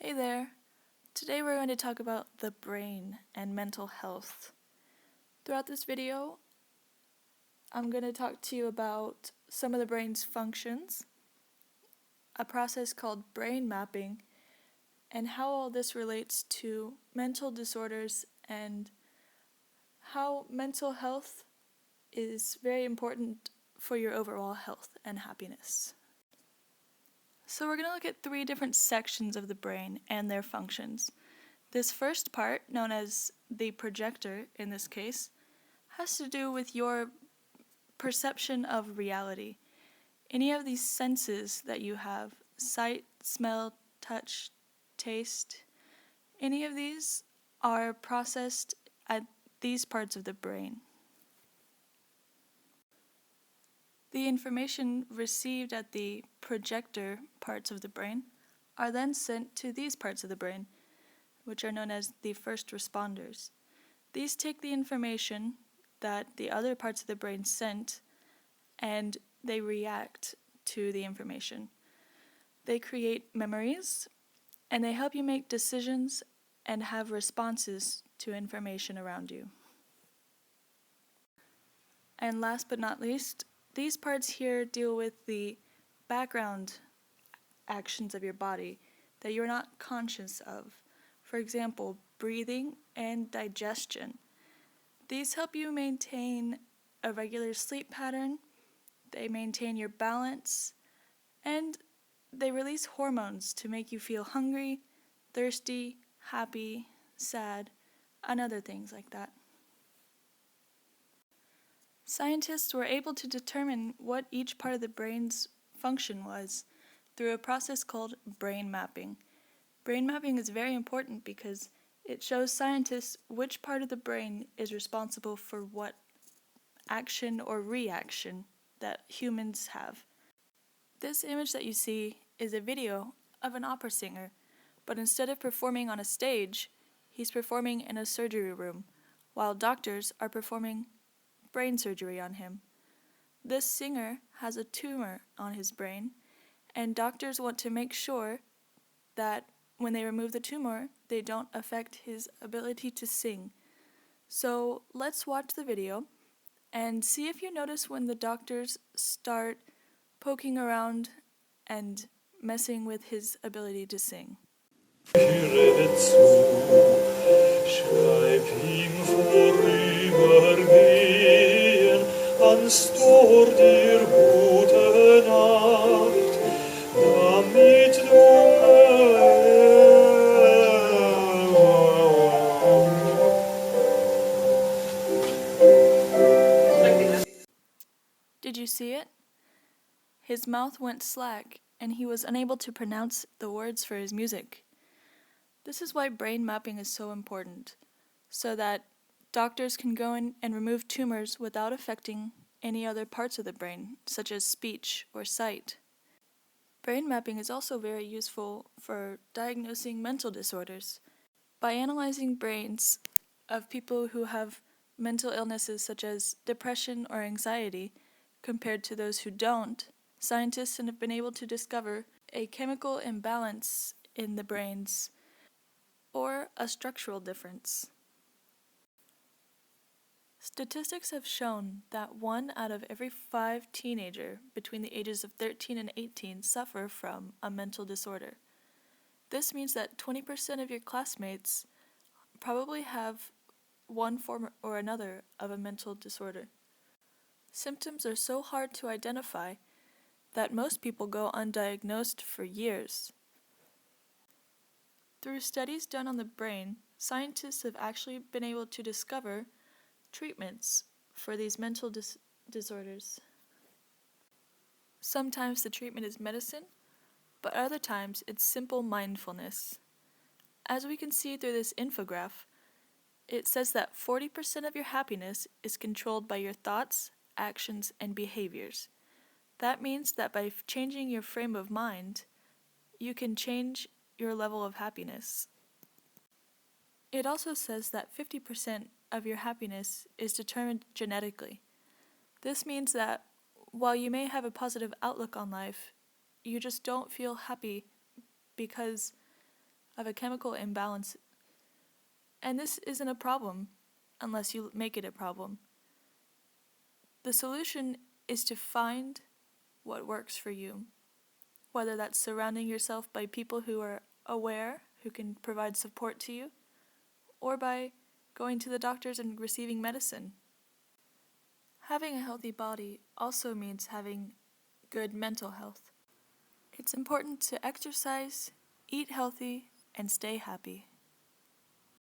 Hey there! Today we're going to talk about the brain and mental health. Throughout this video, I'm going to talk to you about some of the brain's functions, a process called brain mapping, and how all this relates to mental disorders and how mental health is very important for your overall health and happiness. So we're going to look at 3 different sections of the brain and their functions. This first part, known as the projector in this case, has to do with your perception of reality. Any of these senses that you have, sight, smell, touch, taste, any of these are processed at these parts of the brain. The information received at the projector parts of the brain are then sent to these parts of the brain, which are known as the first responders. These take the information that the other parts of the brain sent and they react to the information. They create memories and they help you make decisions and have responses to information around you. And last but not least, these parts here deal with the background actions of your body that you're not conscious of. For example, breathing and digestion. These help you maintain a regular sleep pattern, they maintain your balance, and they release hormones to make you feel hungry, thirsty, happy, sad, and other things like that. Scientists were able to determine what each part of the brain's function was through a process called brain mapping. Brain mapping is very important because it shows scientists which part of the brain is responsible for what action or reaction that humans have. This image that you see is a video of an opera singer, but instead of performing on a stage, he's performing in a surgery room, while doctors are performing brain surgery on him. This singer has a tumor on his brain, and doctors want to make sure that when they remove the tumor, they don't affect his ability to sing. So let's watch the video and see if you notice when the doctors start poking around and messing with his ability to sing. Schreib ihm vorübergehen, anstor dir gute Nacht, damit du Did you see it? His mouth went slack, and he was unable to pronounce the words for his music. This is why brain mapping is so important, so that doctors can go in and remove tumors without affecting any other parts of the brain, such as speech or sight. Brain mapping is also very useful for diagnosing mental disorders. By analyzing brains of people who have mental illnesses such as depression or anxiety, compared to those who don't, scientists have been able to discover a chemical imbalance in the brains or a structural difference. Statistics have shown that 1 out of every 5 teenagers between the ages of 13 and 18 suffer from a mental disorder. This means that 20% of your classmates probably have one form or another of a mental disorder. Symptoms are so hard to identify that most people go undiagnosed for years. Through studies done on the brain, scientists have actually been able to discover treatments for these mental disorders. Sometimes the treatment is medicine, but other times it's simple mindfulness. As we can see through this infograph, it says that 40% of your happiness is controlled by your thoughts, actions, and behaviors. That means that by changing your frame of mind, you can change your level of happiness. It also says that 50% of your happiness is determined genetically. This means that while you may have a positive outlook on life, you just don't feel happy because of a chemical imbalance. And this isn't a problem unless you make it a problem. The solution is to find what works for you, whether that's surrounding yourself by people who are aware, who can provide support to you, or by going to the doctors and receiving medicine. Having a healthy body also means having good mental health. It's important to exercise, eat healthy, and stay happy.